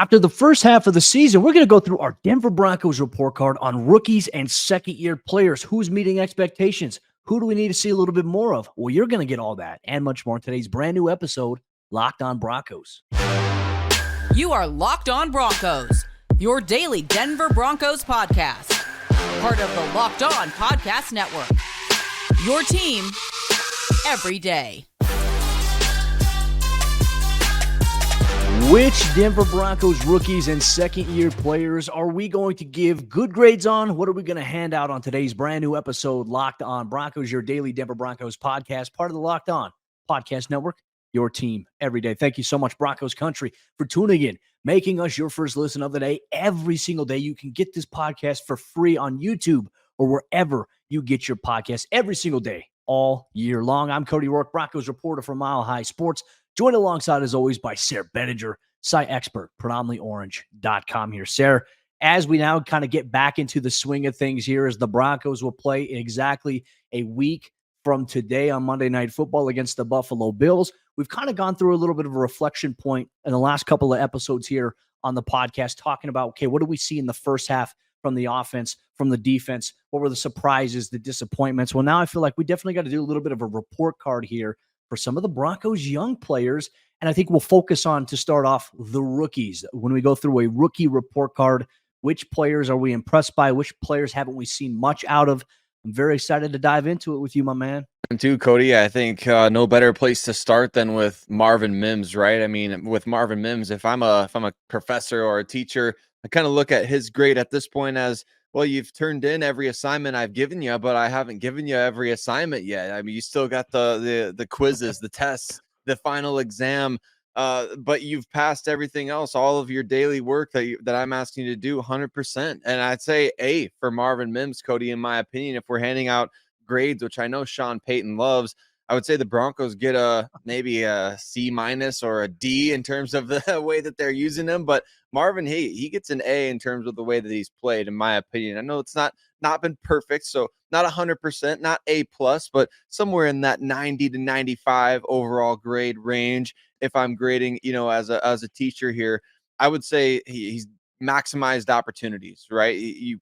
After the first half of the season, we're going to go through our Denver Broncos report card on rookies and second-year players. Who's meeting expectations? Who do we need to see a little bit more of? Well, you're going to get all that and much more in today's brand new episode, Locked On Broncos. You are Locked On Broncos, your daily Denver Broncos podcast. Part of the Locked On Podcast Network. Your team every day. Which Denver Broncos rookies and second-year players are we going to give good grades on? What are we going to hand out on today's brand new episode, Locked On Broncos, your daily Denver Broncos podcast, part of the Locked On Podcast Network, your team every day. Thank you so much, Broncos Country, for tuning in, making us your first listen of the day. Every single day, you can get this podcast for free on YouTube or wherever you get your podcasts every single day, all year long. I'm Cody Roark, Broncos reporter for Mile High Sports. Joined alongside, as always, by Sayre Bedinger, site expert, predominantlyorange.com here. Sayre, as we now kind of get back into the swing of things here, as the Broncos will play exactly a week from today on Monday Night Football against the Buffalo Bills, we've kind of gone through a little bit of a reflection point in the last couple of episodes here on the podcast, talking about, okay, what do we see in the first half from the offense, from the defense? What were the surprises, the disappointments? Well, now I feel like we definitely got to do a little bit of a report card here for some of the Broncos' young players. And I think we'll focus on, to start off, the rookies. When we go through a rookie report card, which players are we impressed by? Which players haven't we seen much out of? I'm very excited to dive into it with you, my man. And too, Cody, I think no better place to start than with Marvin Mims, right? I mean, with Marvin Mims, if I'm a professor or a teacher, I kind of look at his grade at this point as, well, you've turned in every assignment I've given you, but I haven't given you every assignment yet. I mean, you still got the quizzes, the tests, the final exam, but you've passed everything else, all of your daily work that I'm asking you to do 100%. And I'd say A for Marvin Mims, Cody, in my opinion. If we're handing out grades, which I know Sean Payton loves, I would say the Broncos get maybe a C- or a D in terms of the way that they're using him. But Marvin, he gets an A in terms of the way that he's played, in my opinion. I know it's not been perfect, so not 100%, not A+, but somewhere in that 90 to 95 overall grade range. If I'm grading, as a teacher here, I would say he's maximized opportunities, right?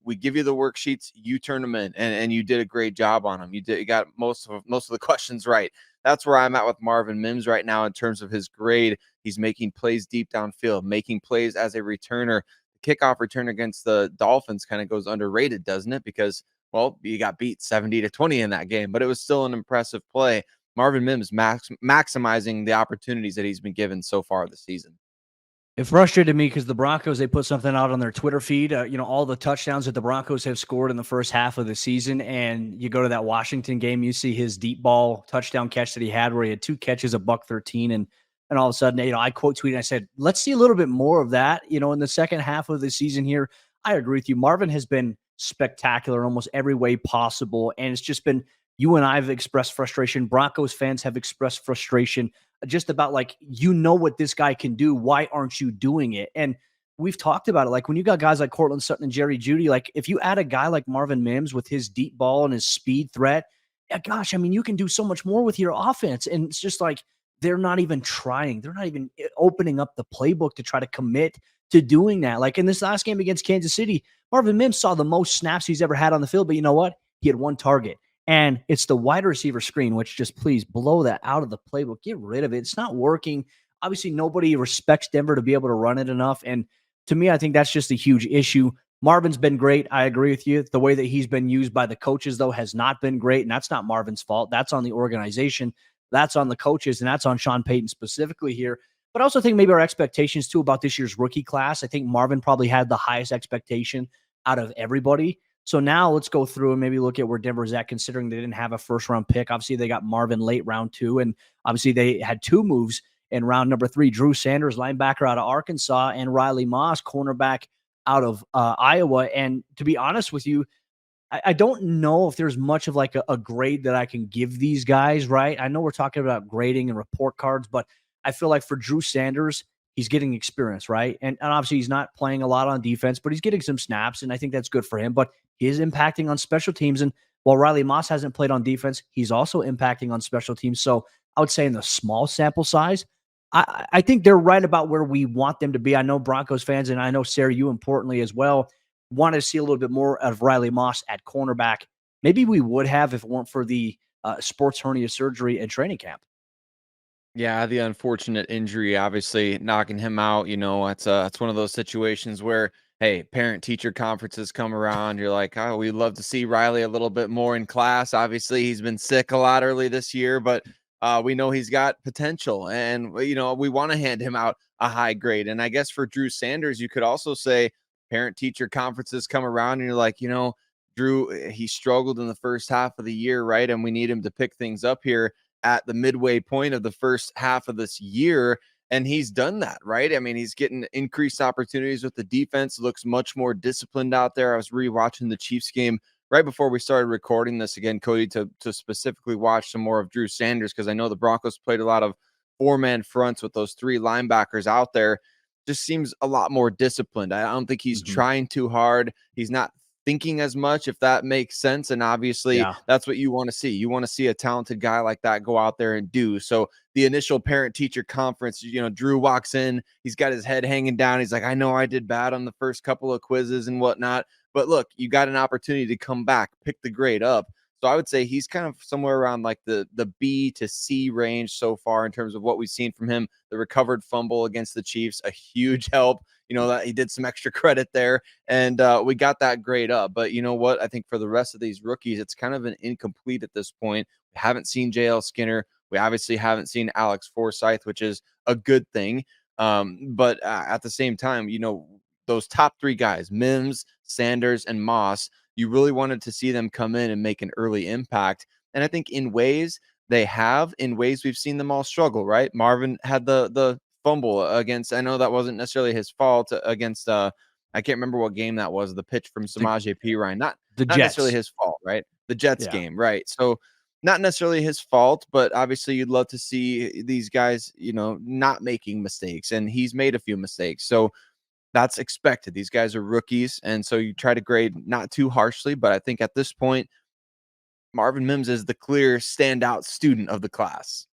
We give you the worksheets, you turn them in, and you did a great job on them. You got most of the questions right. That's where I'm at with Marvin Mims right now in terms of his grade. He's making plays deep downfield, making plays as a returner. The kickoff return against the Dolphins kind of goes underrated, doesn't it? Because, well, you got beat 70-20 in that game, but it was still an impressive play. Marvin Mims maximizing the opportunities that he's been given so far this season. It frustrated me because the Broncos, they put something out on their Twitter feed, all the touchdowns that the Broncos have scored in the first half of the season. And you go to that Washington game, you see his deep ball touchdown catch that he had where he had 2 catches, $113. And all of a sudden, I quote tweeted, I said, let's see a little bit more of that, in the second half of the season here. I agree with you. Marvin has been spectacular in almost every way possible. And it's just been, you and I have expressed frustration. Broncos fans have expressed frustration just about what this guy can do. Why aren't you doing it? And we've talked about it. Like when you got guys like Courtland Sutton and Jerry Jeudy, like if you add a guy like Marvin Mims with his deep ball and his speed threat, gosh, I mean, you can do so much more with your offense. And it's just like, they're not even trying. They're not even opening up the playbook to try to commit to doing that. Like in this last game against Kansas City, Marvin Mims saw the most snaps he's ever had on the field. But you know what? He had 1 target. And it's the wide receiver screen, which just please blow that out of the playbook. Get rid of it. It's not working. Obviously, nobody respects Denver to be able to run it enough. And to me, I think that's just a huge issue. Marvin's been great. I agree with you. The way that he's been used by the coaches, though, has not been great. And that's not Marvin's fault. That's on the organization. That's on the coaches. And that's on Sean Payton specifically here. But I also think maybe our expectations, too, about this year's rookie class. I think Marvin probably had the highest expectation out of everybody. So now let's go through and maybe look at where Denver's at, considering they didn't have a first-round pick. Obviously, they got Marvin late round 2, and obviously they had 2 moves in round number 3. Drew Sanders, linebacker out of Arkansas, and Riley Moss, cornerback out of Iowa. And to be honest with you, I don't know if there's much of like a grade that I can give these guys, right? I know we're talking about grading and report cards, but I feel like for Drew Sanders, he's getting experience, right? And obviously he's not playing a lot on defense, but he's getting some snaps, and I think that's good for him. But he is impacting on special teams. And while Riley Moss hasn't played on defense, he's also impacting on special teams. So I would say in the small sample size, I think they're right about where we want them to be. I know Broncos fans, and I know, Sayre, you importantly as well, want to see a little bit more of Riley Moss at cornerback. Maybe we would have if it weren't for the sports hernia surgery and training camp. Yeah, the unfortunate injury, obviously knocking him out. It's one of those situations where, hey, parent teacher conferences come around. You're like, oh, we'd love to see Riley a little bit more in class. Obviously, he's been sick a lot early this year, but we know he's got potential, and we want to hand him out a high grade. And I guess for Drew Sanders, you could also say parent teacher conferences come around, and you're like, Drew, he struggled in the first half of the year, right? And we need him to pick things up here at the midway point of the first half of this year. And he's done that, right? I mean, he's getting increased opportunities with the defense, looks much more disciplined out there. I was rewatching the Chiefs game right before we started recording this again, Cody, to specifically watch some more of Drew Sanders, because I know the Broncos played a lot of four-man fronts with those three linebackers out there. Just seems a lot more disciplined. I don't think he's trying too hard. He's not thinking as much, if that makes sense. And obviously, that's what you want to see. You want to see a talented guy like that go out there and do. So the initial parent-teacher conference, Drew walks in, he's got his head hanging down. He's like, I know I did bad on the first couple of quizzes and whatnot, but look, you got an opportunity to come back, pick the grade up. So I would say he's kind of somewhere around like the B to C range so far in terms of what we've seen from him. The recovered fumble against the Chiefs, a huge help. That he did some extra credit there, and we got that grade up. But you know what? I think for the rest of these rookies, it's kind of an incomplete at this point. We haven't seen JL Skinner. We obviously haven't seen Alex Forsyth, which is a good thing. But at the same time, those top three guys, Mims, Sanders, and Moss, you really wanted to see them come in and make an early impact. And I think in ways they have, in ways we've seen them all struggle, right? Marvin had the fumble against, I know that wasn't necessarily his fault, against I can't remember what game that was, the pitch from Samaje Perine. Not necessarily his fault, right? The Jets game, right? So not necessarily his fault, but obviously you'd love to see these guys, not making mistakes, and he's made a few mistakes. So that's expected. These guys are rookies, and so you try to grade not too harshly, but I think at this point, Marvin Mims is the clear standout student of the class.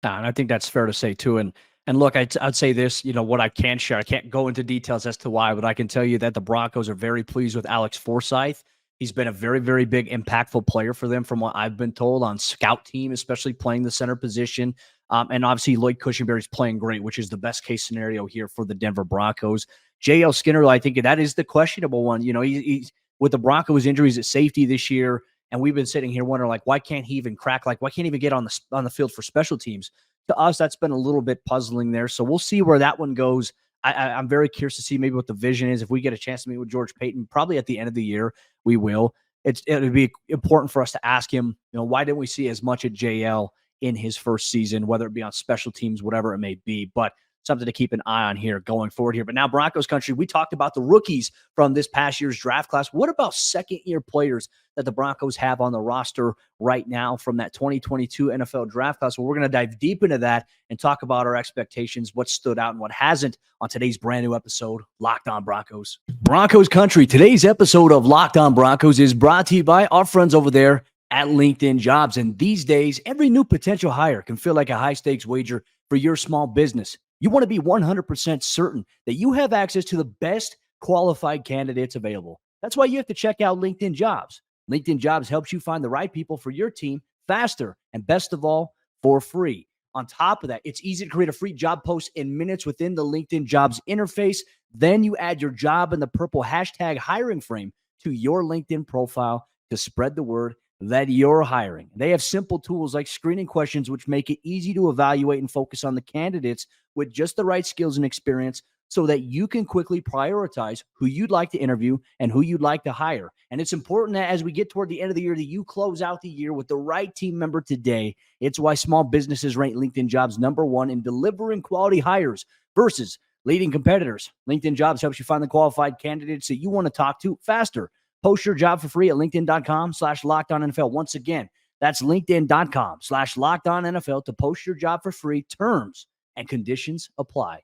And I think that's fair to say too. And look, I'd say this, what I can share, I can't go into details as to why, but I can tell you that the Broncos are very pleased with Alex Forsyth. He's been a very, very big, impactful player for them from what I've been told on scout team, especially playing the center position. And obviously Lloyd Cushenberry's playing great, which is the best case scenario here for the Denver Broncos. JL Skinner, I think that is the questionable one. He's with the Broncos injuries at safety this year, and we've been sitting here wondering, like, why can't he even crack? Like, why can't he even get on the field for special teams? To us, that's been a little bit puzzling there. So we'll see where that one goes. I'm very curious to see maybe what the vision is. If we get a chance to meet with George Payton, probably at the end of the year, we will. It'd be important for us to ask him, why didn't we see as much at JL in his first season, whether it be on special teams, whatever it may be. But something to keep an eye on here going forward here. But now Broncos country, we talked about the rookies from this past year's draft class. What about second-year players that the Broncos have on the roster right now from that 2022 NFL draft class? Well, we're going to dive deep into that and talk about our expectations, what stood out and what hasn't on today's brand new episode, Locked On Broncos. Broncos country, today's episode of Locked On Broncos is brought to you by our friends over there at LinkedIn Jobs. And these days, every new potential hire can feel like a high-stakes wager for your small business. You want to be 100% certain that you have access to the best qualified candidates available. That's why you have to check out LinkedIn Jobs. LinkedIn Jobs helps you find the right people for your team faster and, best of all, for free. On top of that, it's easy to create a free job post in minutes within the LinkedIn Jobs interface. Then you add your job in the purple hashtag hiring frame to your LinkedIn profile to spread the word that you're hiring. They have simple tools like screening questions, which make it easy to evaluate and focus on the candidates with just the right skills and experience so that you can quickly prioritize who you'd like to interview and who you'd like to hire. And it's important that as we get toward the end of the year, that you close out the year with the right team member today. It's why small businesses rank LinkedIn Jobs #1 in delivering quality hires versus leading competitors. LinkedIn Jobs helps you find the qualified candidates that you want to talk to faster. Post your job for free at linkedin.com/LockedOnNFL. Once again, that's linkedin.com/LockedOnNFL to post your job for free. Terms and conditions apply.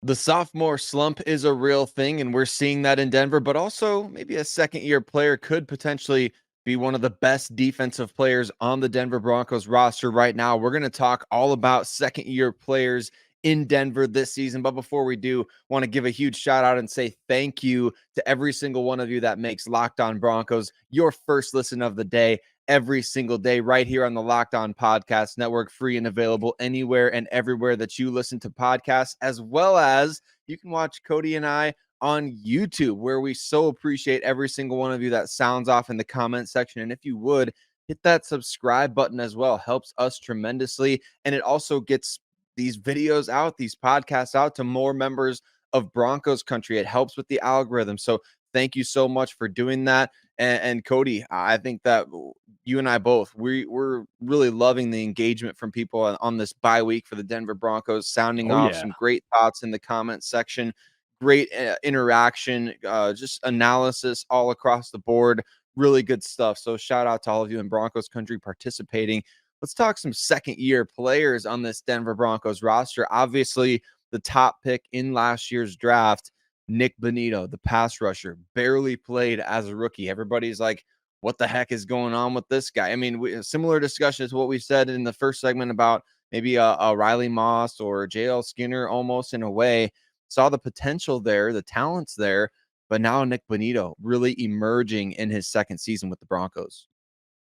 The sophomore slump is a real thing, and we're seeing that in Denver, but also maybe a second-year player could potentially be one of the best defensive players on the Denver Broncos roster right now. We're going to talk all about second-year players in Denver this season. But before we do, want to give a huge shout out and say thank you to every single one of you that makes Locked On Broncos your first listen of the day every single day right here on the Locked On Podcast Network, free and available anywhere and everywhere that you listen to podcasts, as well as you can watch Cody and I on YouTube, where we so appreciate every single one of you that sounds off in the comment section. And if you would, hit that subscribe button as well. Helps us tremendously. And it also gets these videos out, these podcasts out to more members of Broncos Country. It helps with the algorithm. So thank you so much for doing that. And Cody, I think that you and I both, we're really loving the engagement from people on this bye week for the Denver Broncos, sounding Oh, off yeah. some great thoughts in the comment section. Great interaction, just analysis all across the board. Really good stuff. So shout out to all of you in Broncos Country participating. Let's talk some second-year players on this Denver Broncos roster. Obviously, the top pick in last year's draft, Nik Bonitto, the pass rusher, barely played as a rookie. Everybody's like, what the heck is going on with this guy? I mean, similar discussion to what we said in the first segment about maybe a Riley Moss or JL Skinner, almost in a way. Saw the potential there, the talent's there, but now Nik Bonitto really emerging in his second season with the Broncos.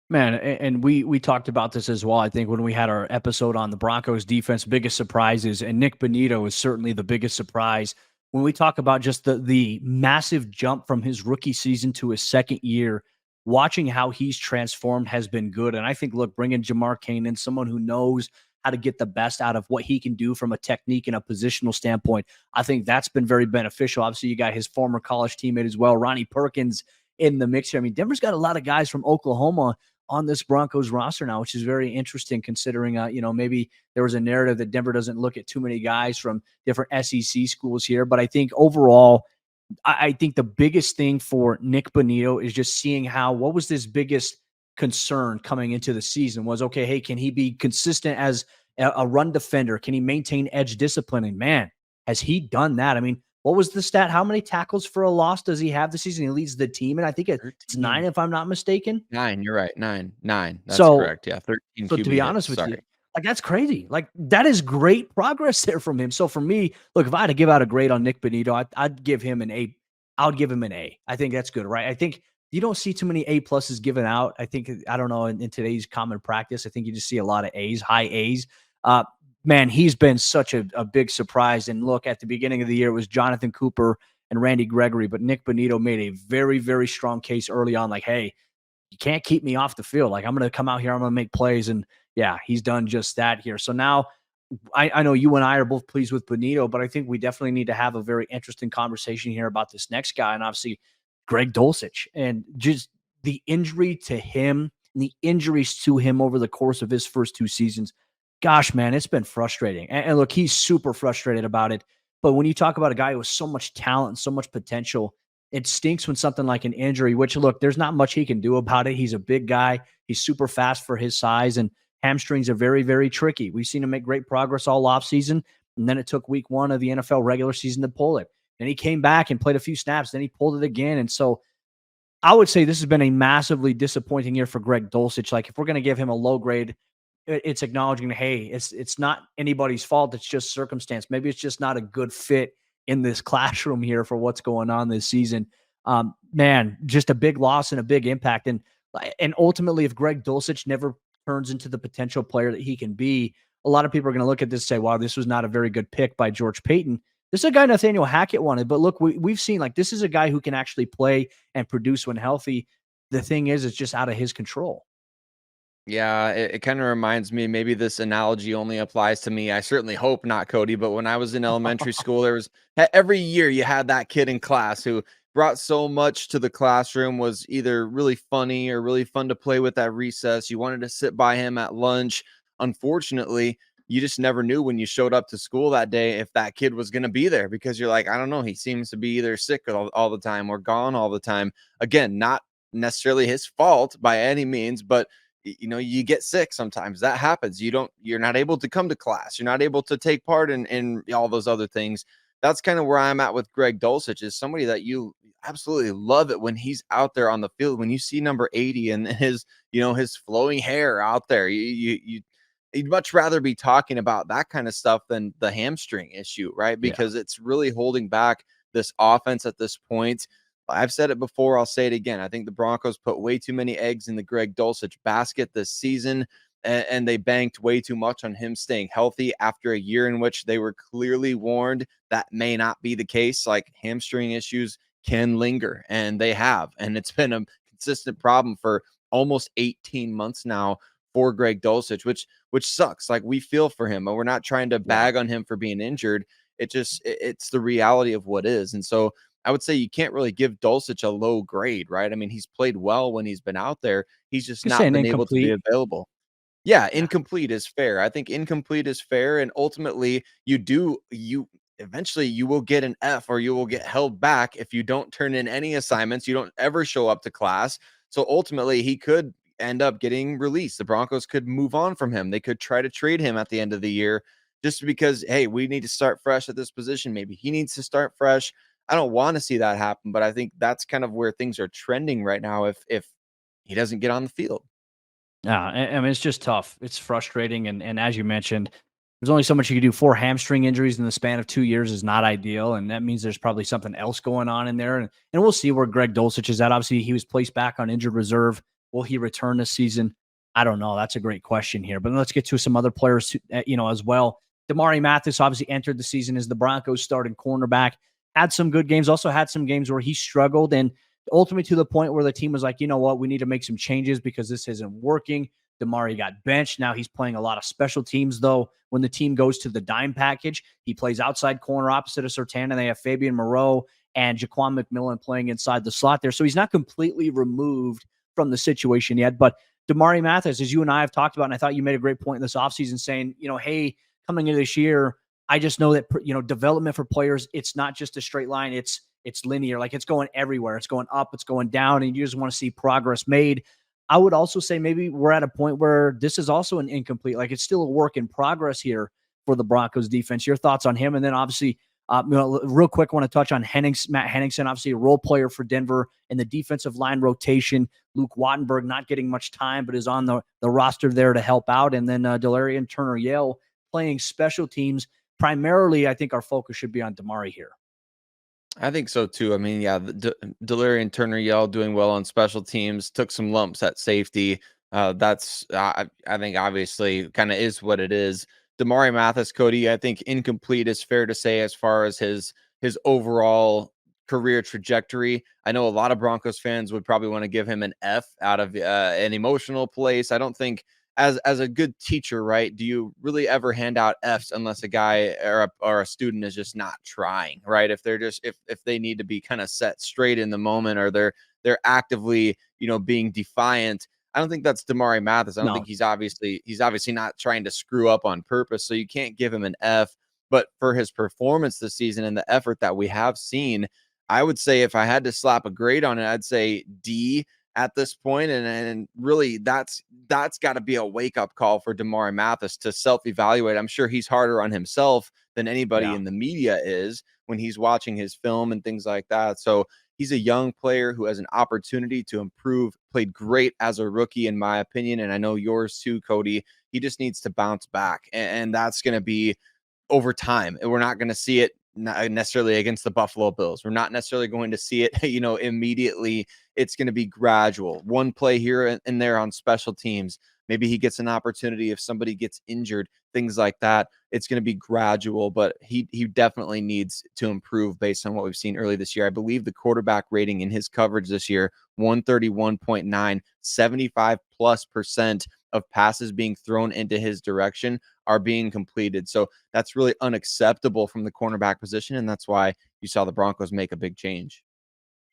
Man, and we talked about this as well. I think when we had our episode on the Broncos defense, biggest surprises, and Nik Bonitto is certainly the biggest surprise. When we talk about just the massive jump from his rookie season to his second year, watching how he's transformed has been good. And I think, look, bringing Jamar Cain in, someone who knows how to get the best out of what he can do from a technique and a positional standpoint, I think that's been very beneficial. Obviously, you got his former college teammate as well, Ronnie Perkins, in the mix here. I mean, Denver's got a lot of guys from Oklahoma on this Broncos roster now, which is very interesting considering, maybe there was a narrative that Denver doesn't look at too many guys from different SEC schools here. But I think overall, I think the biggest thing for Nik Bonitto is just seeing what was this biggest concern coming into the season was, okay, hey, can he be consistent as a run defender? Can he maintain edge discipline? And man, has he done that? I mean, what was the stat? How many tackles for a loss does he have this season? He leads the team, and I think it's 13. 9, if I'm not mistaken. 9, you're right. 9. That's So, correct. Yeah, 13 so to be QB honest hits. with you, Sorry. like that's crazy. Like that is great progress there from him. So for me, look, if I had to give out a grade on Nik Bonitto, I'd give him an A. I would give him an A. I think that's good, right? I think you don't see too many A pluses given out. I think, I don't know, in today's common practice, I think you just see a lot of A's, high A's. Man, he's been such a big surprise. And look, at the beginning of the year, it was Jonathan Cooper and Randy Gregory, but Nik Bonitto made a very, very strong case early on, like, hey, you can't keep me off the field. Like, I'm going to come out here, I'm going to make plays. And yeah, he's done just that here. So now I know you and I are both pleased with Bonito, but I think we definitely need to have a very interesting conversation here about this next guy. And obviously Greg Dulcich, and just the injury to him and the injuries to him over the course of his first 2 seasons. Gosh, man, it's been frustrating. And look, he's super frustrated about it. But when you talk about a guy who has so much talent and so much potential, it stinks when something like an injury, which, look, there's not much he can do about it. He's a big guy. He's super fast for his size, and hamstrings are very, very tricky. We've seen him make great progress all offseason, and then it took week 1 of the NFL regular season to pull it. Then he came back and played a few snaps. Then he pulled it again. And so I would say this has been a massively disappointing year for Greg Dulcich. Like, if we're going to give him a low grade, it's acknowledging, hey, it's not anybody's fault. It's just circumstance. Maybe it's just not a good fit in this classroom here for what's going on this season. Man, just a big loss and a big impact. And ultimately, if Greg Dulcich never turns into the potential player that he can be, a lot of people are going to look at this and say, wow, this was not a very good pick by George Payton. This is a guy Nathaniel Hackett wanted. But look, we've seen, like, this is a guy who can actually play and produce when healthy. The thing is, it's just out of his control. Yeah, it kind of reminds me, maybe this analogy only applies to me. I certainly hope not, Cody, but when I was in elementary school, there was every year you had that kid in class who brought so much to the classroom, was either really funny or really fun to play with at recess. You wanted to sit by him at lunch. Unfortunately, you just never knew when you showed up to school that day if that kid was going to be there, because you're like, I don't know, he seems to be either sick all the time or gone all the time. Again, not necessarily his fault by any means, but you get sick sometimes. That happens. You're not able to come to class. You're not able to take part in all those other things. that's kind of where I'm at with Greg Dulcich, is somebody that you absolutely love it when he's out there on the field. When you see number 80 and his, his flowing hair out there, you'd much rather be talking about that kind of stuff than the hamstring issue, right? Yeah. Because it's really holding back this offense at this point. I've said it before, I'll say it again. I think the Broncos put way too many eggs in the Greg Dulcich basket this season, and they banked way too much on him staying healthy after a year in which they were clearly warned that may not be the case. Like, hamstring issues can linger, and they have, and it's been a consistent problem for almost 18 months now for Greg Dulcich, which sucks. Like, we feel for him, and we're not trying to bag on him for being injured. It's the reality of what is. And so I would say you can't really give Dulcich a low grade, right? I mean, he's played well when he's been out there. He's just not been able to be available. Yeah, incomplete is fair. I think incomplete is fair. And ultimately, eventually you will get an F, or you will get held back if you don't turn in any assignments. You don't ever show up to class. So ultimately, he could end up getting released. The Broncos could move on from him. They could try to trade him at the end of the year, just because, hey, we need to start fresh at this position. Maybe he needs to start fresh. I don't want to see that happen, but I think that's kind of where things are trending right now if he doesn't get on the field. Yeah, I mean, it's just tough. It's frustrating, and as you mentioned, there's only so much you can do. 4 hamstring injuries in the span of 2 years is not ideal, and that means there's probably something else going on in there. And we'll see where Greg Dulcich is at. Obviously, he was placed back on injured reserve. Will he return this season? I don't know. That's a great question here. But let's get to some other players, as well. Demari Mathis obviously entered the season as the Broncos starting cornerback. Had some good games. Also had some games where he struggled, and ultimately to the point where the team was like, you know what, we need to make some changes because this isn't working. Demari got benched. Now he's playing a lot of special teams, though. When the team goes to the dime package, he plays outside corner opposite of Surtain, and they have Fabian Moreau and Jaquan McMillan playing inside the slot there. So he's not completely removed from the situation yet. But Demari Mathis, as you and I have talked about, and I thought you made a great point in this offseason saying, hey, coming into this year, I just know that, development for players, it's not just a straight line. It's linear. Like, it's going everywhere. It's going up, it's going down, and you just want to see progress made. I would also say maybe we're at a point where this is also an incomplete. Like, it's still a work in progress here for the Broncos defense. Your thoughts on him? And then obviously, real quick, I want to touch on Matt Henningsen, obviously a role player for Denver in the defensive line rotation. Luke Wattenberg not getting much time, but is on the roster there to help out. And then Delarian Turner-Yell playing special teams. Primarily, I think our focus should be on Demari here. I think so too. I mean, yeah, Delarian Turner-Yell doing well on special teams, took some lumps at safety. That's I think obviously kind of is what it is. Demari Mathis, Cody, I think incomplete is fair to say as far as his overall career trajectory. I know a lot of Broncos fans would probably want to give him an F out of an emotional place. I don't think, as a good teacher, right, do you really ever hand out Fs unless a guy or a student is just not trying, right? If they're just if they need to be kind of set straight in the moment, or they're actively being defiant. I don't think that's Demari Mathis. I don't think he's obviously not trying to screw up on purpose, so you can't give him an F. But for his performance this season and the effort that we have seen, I would say if I had to slap a grade on it, I'd say D at this point. And really that's got to be a wake-up call for Demari Mathis to self-evaluate. I'm sure he's harder on himself than anybody in the media is when he's watching his film and things like that. So he's a young player who has an opportunity to improve, played great as a rookie, in my opinion, and I know yours too, Cody. He just needs to bounce back, and that's going to be over time. And we're not going to see it not necessarily against the Buffalo Bills. We're not necessarily going to see it, immediately. It's going to be gradual. One play here and there on special teams. Maybe he gets an opportunity if somebody gets injured, things like that. It's going to be gradual, but he definitely needs to improve based on what we've seen early this year. I believe the quarterback rating in his coverage this year, 131.9, 75+% of passes being thrown into his direction are being completed. So that's really unacceptable from the cornerback position, and that's why you saw the Broncos make a big change.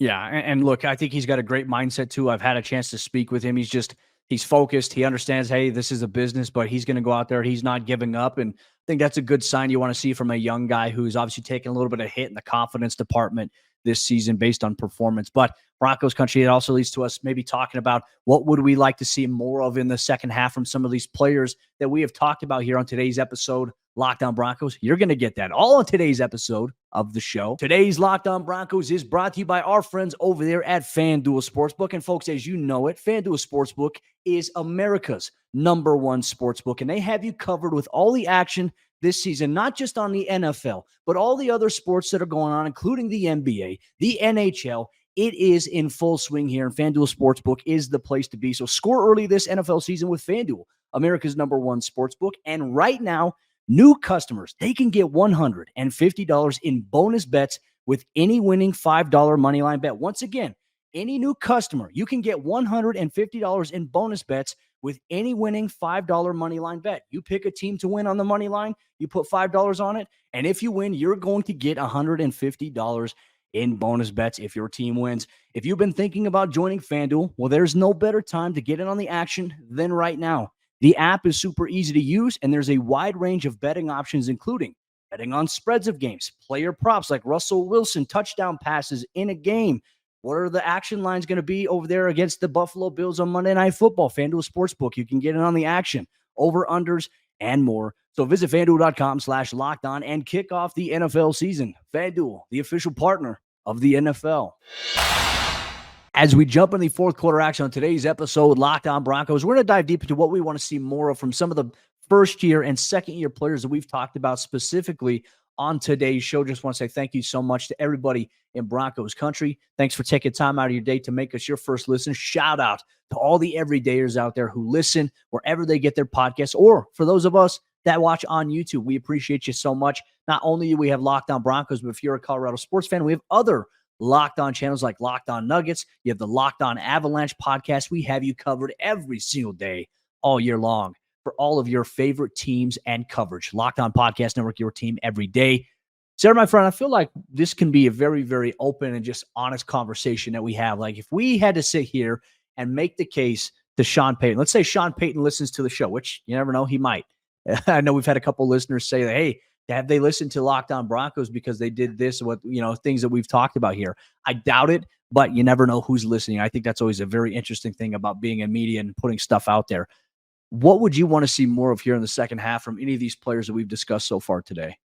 Yeah, and look, I think he's got a great mindset too. I've had a chance to speak with him. He's focused. He understands, hey, this is a business, but he's going to go out there. He's not giving up, and I think that's a good sign you want to see from a young guy who's obviously taking a little bit of hit in the confidence department this season based on performance. But Broncos Country, it also leads to us maybe talking about what would we like to see more of in the second half from some of these players that we have talked about here on today's episode Locked On Broncos, you're going to get that all on today's episode of the show. Today's Locked On Broncos is brought to you by our friends over there at FanDuel Sportsbook. And folks, as you know it, FanDuel Sportsbook is America's number one sportsbook, and they have you covered with all the action this season, not just on the NFL, but all the other sports that are going on, including the NBA, the NHL. It is in full swing here, and FanDuel Sportsbook is the place to be. So score early this NFL season with FanDuel, America's number one sportsbook. And right now, new customers, they can get $150 in bonus bets with any winning $5 moneyline bet. Once again, any new customer, you can get $150 in bonus bets with any winning $5 moneyline bet. You pick a team to win on the money line, you put $5 on it, and if you win, you're going to get $150 in bonus bets if your team wins. If you've been thinking about joining FanDuel, well, there's no better time to get in on the action than right now. The app is super easy to use, and there's a wide range of betting options, including betting on spreads of games, player props like Russell Wilson touchdown passes in a game. What are the action lines going to be over there against the Buffalo Bills on Monday Night Football? FanDuel Sportsbook, you can get in on the action, over-unders, and more. So visit FanDuel.com/lockedon and kick off the NFL season. FanDuel, the official partner of the NFL. As we jump in the fourth quarter action on today's episode, Locked On Broncos, we're going to dive deep into what we want to see more of from some of the first-year and second-year players that we've talked about specifically on today's show. Just want to say thank you so much to everybody in Broncos Country. Thanks for taking time out of your day to make us your first listen. Shout out to all the everydayers out there who listen wherever they get their podcasts, or for those of us that watch on YouTube. We appreciate you so much. Not only do we have Locked On Broncos, but if you're a Colorado sports fan, we have other Locked On channels like Locked On Nuggets. You have the Locked On Avalanche podcast. We have you covered every single day, all year long, for all of your favorite teams and coverage. Locked On Podcast Network, your team every day. Sayre, my friend, I feel like this can be a very, very open and just honest conversation that we have. Like, if we had to sit here and make the case to Sean Payton, let's say Sean Payton listens to the show, which you never know, he might. I know we've had a couple listeners say that, hey, have they listened to Locked On Broncos because they did this, what, things that we've talked about here? I doubt it, but you never know who's listening. I think that's always a very interesting thing about being in media and putting stuff out there. What would you want to see more of here in the second half from any of these players that we've discussed so far today?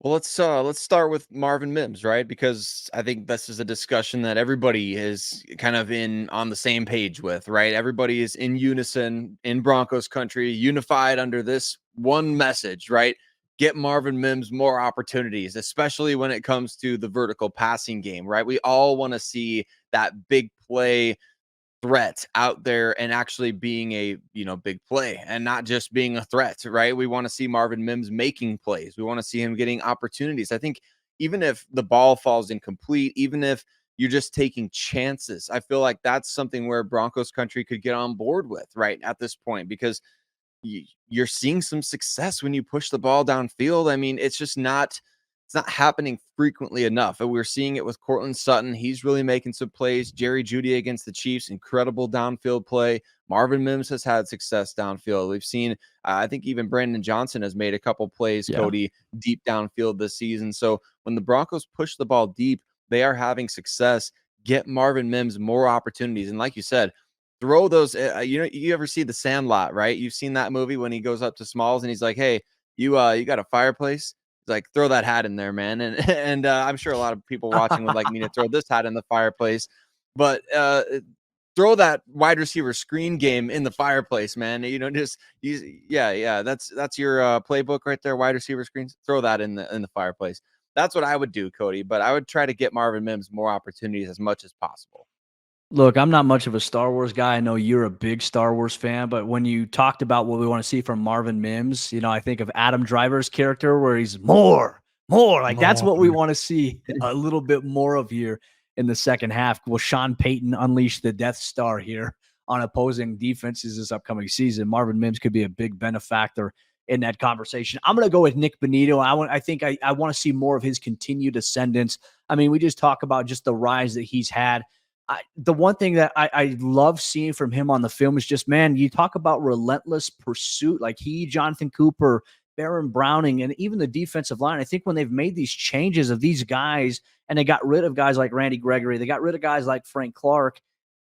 Well, let's start with Marvin Mims, right? Because I think this is a discussion that everybody is kind of on the same page with, right? Everybody is in unison in Broncos country, unified under this one message, right? Get Marvin Mims more opportunities, especially when it comes to the vertical passing game, right? We all want to see that big play threat out there and actually being a big play and not just being a threat, right? We want to see Marvin Mims making plays. We want to see him getting opportunities. I think even if the ball falls incomplete, even if you're just taking chances, I feel like that's something where Broncos country could get on board with right at this point, because you're seeing some success when you push the ball downfield. I mean, it's not happening frequently enough. And we're seeing it with Courtland Sutton. He's really making some plays. Jerry Jeudy against the Chiefs, incredible downfield play. Marvin Mims has had success downfield. We've seen, I think even Brandon Johnson has made a couple plays, Cody, deep downfield this season. So when the Broncos push the ball deep, they are having success. Get Marvin Mims more opportunities. And like you said, throw those, you ever see The Sandlot, right? You've seen that movie when he goes up to Smalls and he's like, hey, you got a fireplace? Like, throw that hat in there, man. And I'm sure a lot of people watching would like me to throw this hat in the fireplace, but throw that wide receiver screen game in the fireplace, man. That's your playbook right there. Wide receiver screens, throw that in the fireplace. That's what I would do, Cody, but I would try to get Marvin Mims more opportunities as much as possible. Look, I'm not much of a Star Wars guy. I know you're a big Star Wars fan, but when you talked about what we want to see from Marvin Mims, I think of Adam Driver's character where he's more. Like, that's what we want to see a little bit more of here in the second half. Will Sean Payton unleash the Death Star here on opposing defenses this upcoming season? Marvin Mims could be a big benefactor in that conversation. I'm going to go with Nik Bonitto. I think I want to see more of his continued ascendance. I mean, we just talk about just the rise that he's had. The one thing that I love seeing from him on the film is just, man, you talk about relentless pursuit. Like Jonathan Cooper, Baron Browning, and even the defensive line. I think when they've made these changes of these guys and they got rid of guys like Randy Gregory, they got rid of guys like Frank Clark,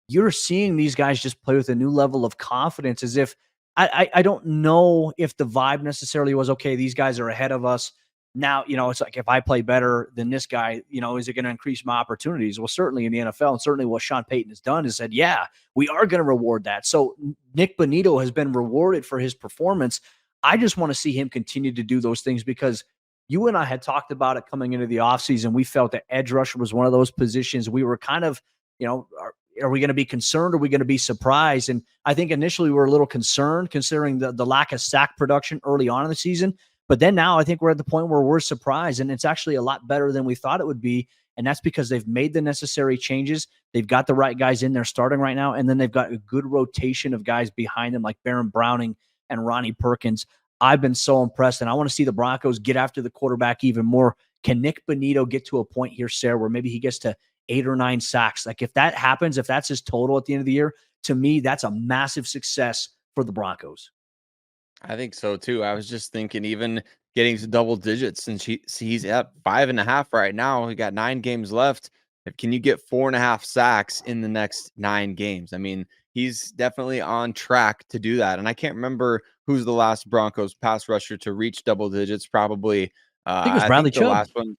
you're seeing these guys just play with a new level of confidence, as if I don't know if the vibe necessarily was, okay, these guys are ahead of us. Now, it's like, if I play better than this guy, is it going to increase my opportunities? Well, certainly in the NFL, and certainly what Sean Payton has done is said, yeah, we are going to reward that. So Nik Bonitto has been rewarded for his performance. I just want to see him continue to do those things, because you and I had talked about it coming into the offseason. We felt that edge rusher was one of those positions we were kind of, are we going to be concerned? Or are we going to be surprised? And I think initially we were a little concerned considering the lack of sack production early on in the season. But then now I think we're at the point where we're surprised, and it's actually a lot better than we thought it would be. And that's because they've made the necessary changes. They've got the right guys in there starting right now. And then they've got a good rotation of guys behind them like Baron Browning and Ronnie Perkins. I've been so impressed, and I want to see the Broncos get after the quarterback even more. Can Nik Bonitto get to a point here, Sayre, where maybe he gets to 8 or 9 sacks? Like, if that happens, if that's his total at the end of the year, to me, that's a massive success for the Broncos. I think so too. I was just thinking, even getting to double digits, since he's at 5.5 right now. We got 9 games left. Can you get 4.5 sacks in the next 9 games? I mean, he's definitely on track to do that. And I can't remember who's the last Broncos pass rusher to reach double digits. Probably, I think it was Bradley the Chubb. last one.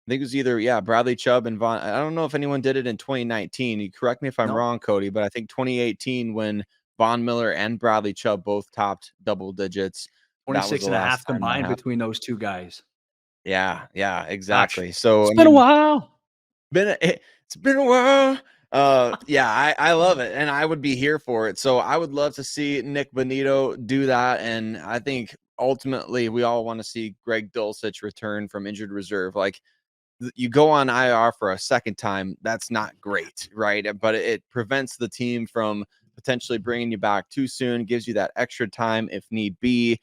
I think it was either Bradley Chubb and Von. I don't know if anyone did it in 2019. You correct me if I'm wrong, Cody, but I think 2018, when Von Miller and Bradley Chubb both topped double digits. 26 and a half combined between those two guys. Yeah, exactly. Gosh, so it's been a while. It's been a while. I love it, and I would be here for it. So I would love to see Nik Bonitto do that, and I think ultimately we all want to see Greg Dulcich return from injured reserve. Like, you go on IR for a second time, that's not great, right? But it prevents the team from potentially bringing you back too soon, gives you that extra time if need be.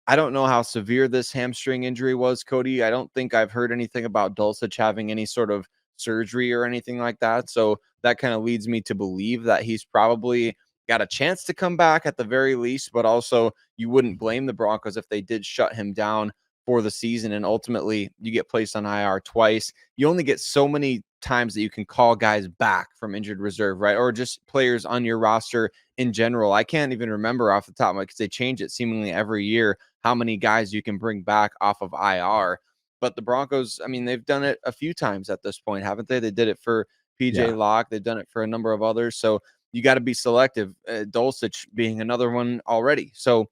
I don't know how severe this hamstring injury was, Cody. I don't think I've heard anything about Dulcich having any sort of surgery or anything like that. So that kind of leads me to believe that he's probably got a chance to come back at the very least, but also you wouldn't blame the Broncos if they did shut him down for the season, and ultimately you get placed on IR twice. You only get so many times that you can call guys back from injured reserve, right? Or just players on your roster in general. I can't even remember off the top of my, because they change it seemingly every year, how many guys you can bring back off of IR. But the Broncos, I mean, they've done it a few times at this point, haven't they? They did it for PJ Locke. They've done it for a number of others. So you got to be selective. Dulcich being another one already. So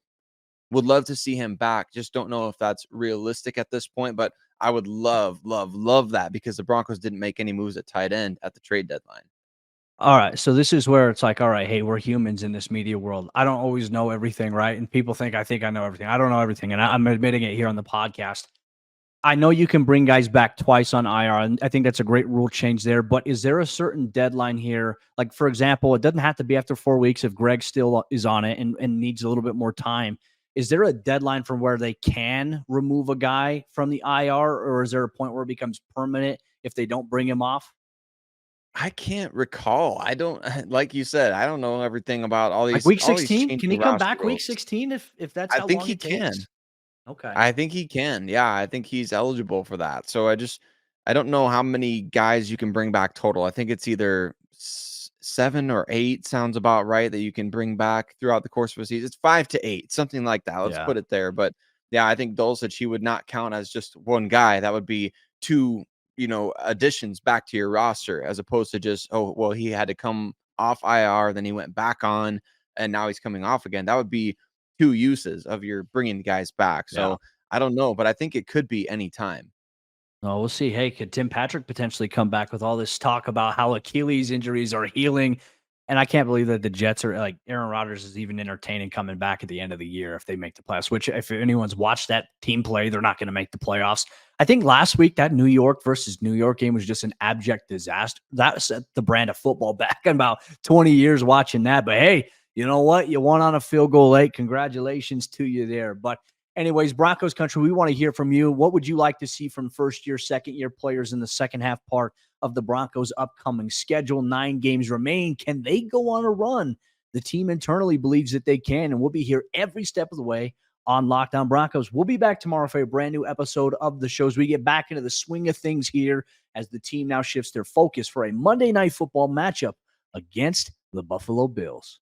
would love to see him back. Just don't know if that's realistic at this point, but I would love that, because the Broncos didn't make any moves at tight end at the trade deadline. All right. So this is where it's like, all right, hey, we're humans in this media world. I don't always know everything, right? And people think I know everything. I don't know everything. And I'm admitting it here on the podcast. I know you can bring guys back twice on IR, and I think that's a great rule change there. But is there a certain deadline here? Like, for example, it doesn't have to be after 4 weeks if Greg still is on it and needs a little bit more time. Is there a deadline from where they can remove a guy from the IR, or is there a point where it becomes permanent if they don't bring him off? I can't recall. I don't, like you said, I don't know everything about all these. Like week 16, can he come back week 16 if that's how I think long he it can. takes? Okay. I think he can. Yeah, I think he's eligible for that. So I don't know how many guys you can bring back total. I think it's either 7 or 8 sounds about right that you can bring back throughout the course of a season. It's 5 to 8, something like that. Let's put it there. But yeah, I think Dulcich, he would not count as just one guy. That would be 2, additions back to your roster, as opposed to just, oh, well, he had to come off IR, then he went back on, and now he's coming off again. That would be 2 uses of your bringing guys back. So I don't know, but I think it could be any time. Oh, we'll see. Hey, could Tim Patrick potentially come back with all this talk about how Achilles injuries are healing? And I can't believe that the Jets are like, Aaron Rodgers is even entertaining coming back at the end of the year if they make the playoffs, which if anyone's watched that team play, they're not going to make the playoffs. I think last week that New York versus New York game was just an abject disaster. That set the brand of football back in about 20 years watching that. But hey, you know what? You won on a field goal late. Congratulations to you there. But anyways, Broncos Country, we want to hear from you. What would you like to see from first-year, second-year players in the second half part of the Broncos' upcoming schedule? 9 games remain. Can they go on a run? The team internally believes that they can, and we'll be here every step of the way on Locked On Broncos. We'll be back tomorrow for a brand new episode of the show as we get back into the swing of things here as the team now shifts their focus for a Monday Night Football matchup against the Buffalo Bills.